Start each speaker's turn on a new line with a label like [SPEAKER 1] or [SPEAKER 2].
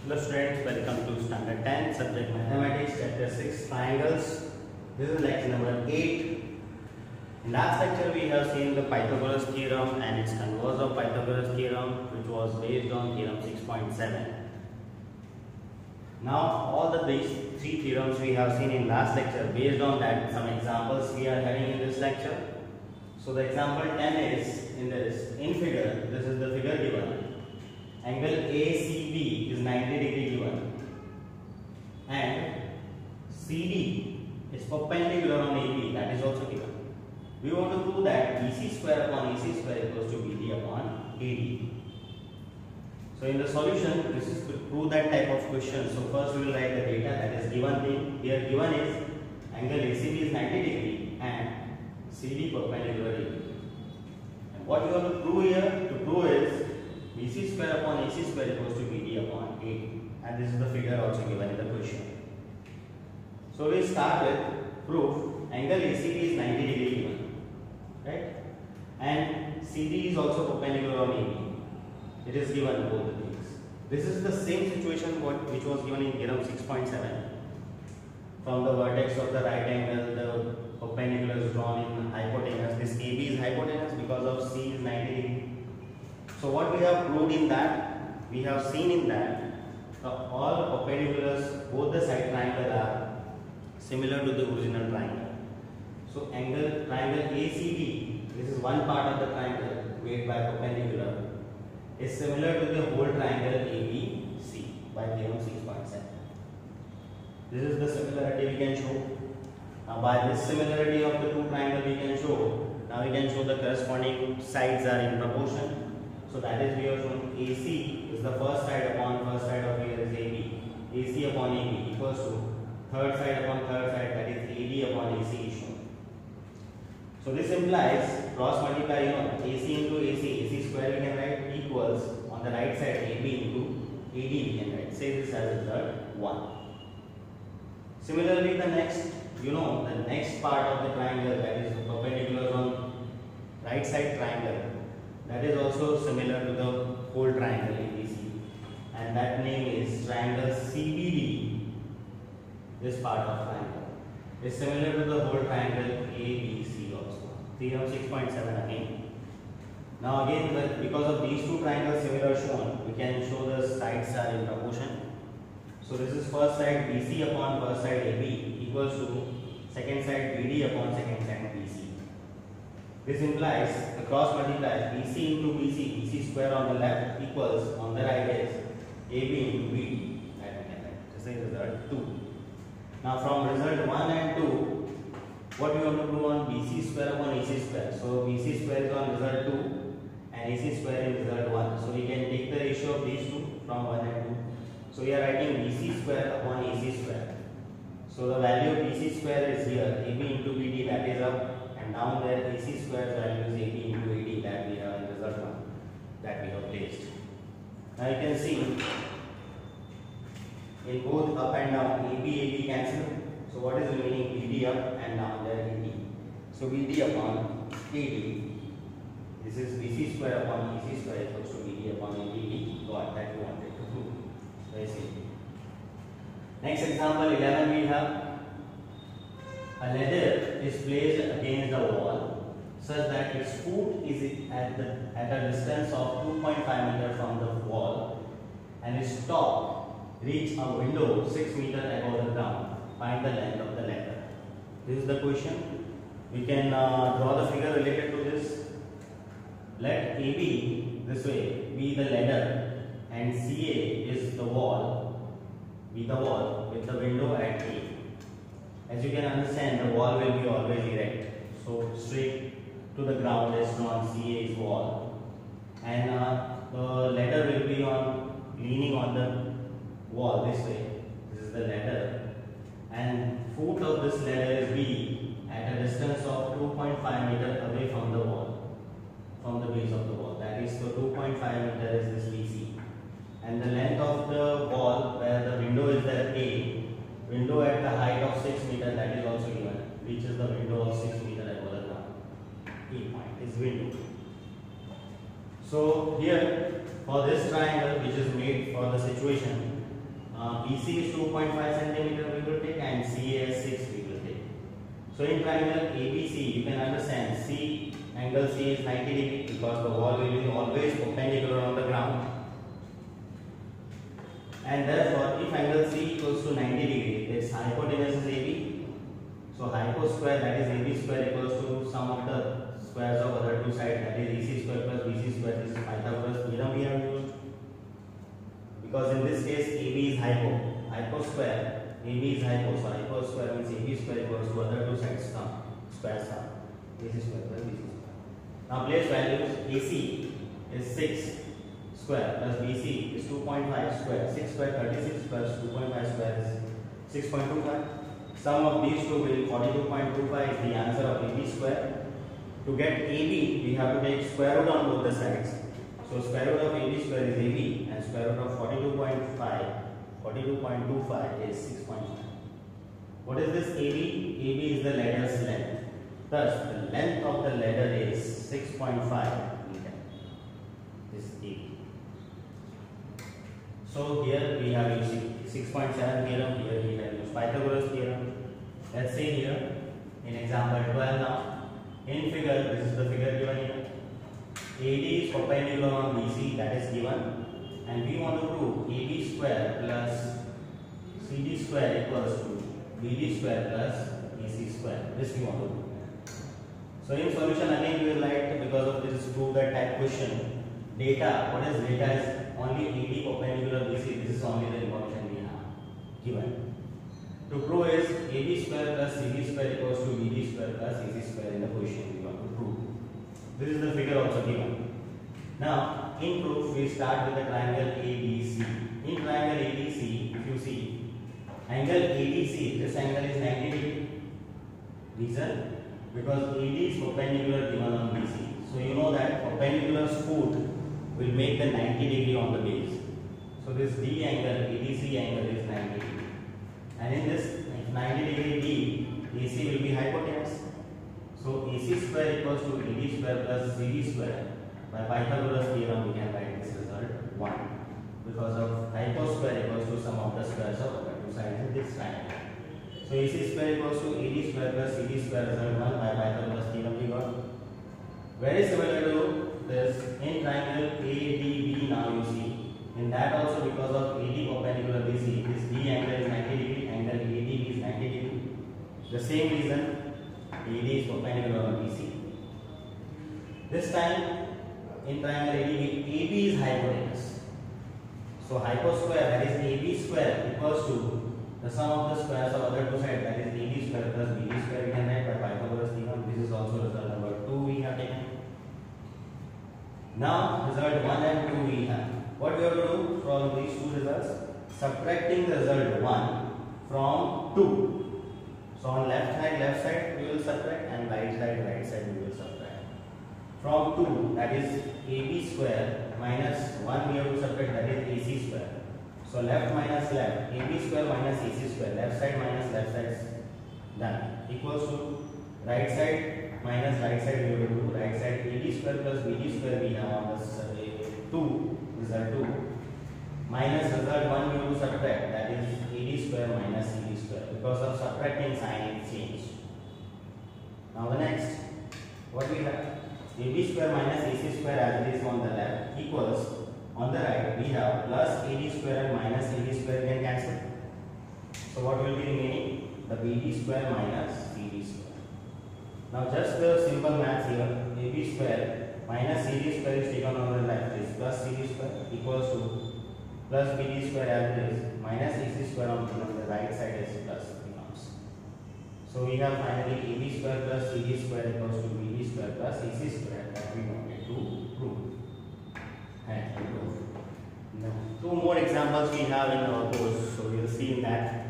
[SPEAKER 1] Hello students, welcome to standard 10 subject mathematics chapter 6 triangles. This is lecture number 8. In last lecture we have seen the Pythagoras theorem and its converse of Pythagoras theorem, which was based on theorem 6.7. Now all these three theorems we have seen in last lecture. Based on that, some examples we are having in this lecture. So the example 10 is in figure. This is the figure given. Angle ACB is 90 degree given and CD is perpendicular on AB, that is also given. We want to prove that BC square upon AC square equals to BD upon AD. So in the solution, this is to prove that type of question. So first we will write the data that is given. Here given is angle ACB is 90 degree and CD perpendicular AB. And what you want to prove here? To prove is BC square upon AC square equals to BD upon AD, and this is the figure also given in the question. So we start with proof. Angle ACB is 90 degree given, right? And CD is also perpendicular on AB. It is given both the things. This is the same situation which was given in theorem 6.7. From the vertex of the right angle, the perpendicular is drawn in hypotenuse. This AB is hypotenuse because of C is 90 degree. So what we have proved in that, we have seen in that all perpendiculars, both the side triangle are similar to the original triangle. So triangle ACB, this is one part of the triangle made by perpendicular, is similar to the whole triangle ABC by theorem 6.7. This is the similarity we can show. Now by this similarity of the two triangles we can show, now we can show the corresponding sides are in proportion. So that is we have shown AC is the first side upon first side of here is AB. AC upon AB equals to third side upon third side, that is AD upon AC is shown. So this implies cross multiply, AC into AC square we can write equals on the right side AB into AD we can write. Say this as result 1. Similarly the next, the next part of the triangle, that is perpendicular on right side triangle, that is also similar to the whole triangle ABC, and that name is triangle CBD. This part of triangle is similar to the whole triangle ABC also. Theorem 6.7 again. Now again, because of these two triangles similar shown, we can show the sides are in proportion. So this is first side BC upon first side AB equals to second side BD upon second side BC. This implies the cross multiplies BC into BC square on the left equals on the right is AB into BD. That we can write. This is result 2. Now from result 1 and 2, what we want to do on BC square upon AC square. So BC square is on result 2 and AC square is result 1. So we can take the ratio of these two from 1 and 2. So we are writing BC square upon AC square. So the value of BC square is here, AB into BD, that is up. And down there AC square value is AB into AD, that we have in result 1 that we have placed. Now you can see in both up and down AB cancel. So what is remaining? BD up and down there AD. So BD upon AD. This is BC square upon AC square equals to BD upon AD. Got that we wanted to prove. Very simple. Next example 11 we have. A ladder is placed against the wall such that its foot is at a distance of 2.5 meters from the wall and its top reach a window 6 meters above the ground. Find the length of the ladder. This is the question. We can draw the figure related to this. Let AB this way be the ladder and CA is the wall, with the window at A. As you can understand, the wall will be always erect. So straight to the ground is drawn CA's wall, and the ladder will be leaning on the wall this way. This is the ladder, and foot of this ladder is B at a distance of 2.5 meters away from the wall, from the base of the wall. That is, so 2.5 meters is this BC, and the length of the wall where the window is there A. Window at the height of 6 meters, that is also given, reaches the window of 6 meters above the ground. A point is window. So here for this triangle which is made for the situation, BC is 2.5 centimeter we will take, and CA is 6 we will take. So in triangle ABC, you can understand angle C is 90 degree because the wall will be always perpendicular on the ground. And therefore, if angle C equals to 90 degree, its hypotenuse is AB. So hypo square, that is AB square, equals to sum of the squares of other two sides, that is AC square plus BC square. This is Pythagoras theorem we have used. Because in this case AB is hypo square, AB is hypo, so hypo square means AB square equals to other two sides squares sum, AC square plus BC square. Now place values. AC is 6 square plus BC is 2.5 square. 6 square 36 plus 2.5 square is 6.25. Sum of these two will 42.25 is the answer of AB square. To get AB, we have to take square root on both the sides. So square root of AB square is AB, and square root of 42.25 is 6.5. What is this AB? AB is the ladder's length. Thus, the length of the ladder is 6.5 meter. This is AB. So here we have used 6.7 theorem. Here we have used Pythagoras theorem. Let's see here in example 12 now. In figure, this is the figure given here. AD is perpendicular on BC, that is given, and we want to prove AB square plus CD square equals to BD square plus AC square. This we want to prove. So in solution again we will write, because of this prove that type question. Data, what is data is only AD perpendicular BC. This is only the information we have given. To prove is AB square plus CD square equals to BD square plus AC square in the question we want to prove. This is the figure also given. Now in proof we start with the triangle ABC. In triangle ABC, if you see angle ADC, this angle is 90 degree. Reason? Because AD is perpendicular given on BC. So you know that perpendicular foot will make the 90 degree on the base. So this D angle, ADC angle is 90 degree. And in this 90 degree D, AC will be hypotenuse. So AC square equals to AD square plus CD square. By Pythagoras theorem we can write this result 1. Because of hypo square equals to sum of the squares of the two sides in this triangle. So AC square equals to AD square plus CD square result 1 by Pythagoras theorem we got. Very similar to this in triangle ADB now you see. In that also, because of AD perpendicular BC, this D angle is 90 degree, angle ADB is 90 degree. The same reason, AD is perpendicular on BC. This time, in triangle ADB, AB is hypotenuse. So hypo square, that is AB square, equals to the sum of the squares of other two sides, that is AD square plus BD square we can write by Pythagoras theorem. This is also result number 2 we have taken. Now, result 1 and 2 we have. What we have to do from these two results? Subtracting the result 1 from 2. So on left side we will subtract, and right side we will subtract. From 2, that is AB square minus 1 we have to subtract, that is AC square. So left minus left, AB square minus AC square, left side minus left side is done. Equals to right side minus right side we will do. Right side AD square plus BD square we have on this 2. Result 2 minus result 1 we will subtract, that is AD square minus CD square. Because of subtracting sign it changed. Now the next, what we have? AB square minus AC square as it is on the left equals, on the right we have plus AD square and minus AD square can cancel. So what will be remaining? The BD square minus CD square. Now just the simple maths here. AB square minus CD square is taken on the left is plus CD square equals to plus BD square as it is minus AC square on the right side is plus becomes. So we have finally AB square plus CD square equals to BD square plus AC square that we wanted to prove. And prove. Now, 2 more examples we have in our course, so we will see in that.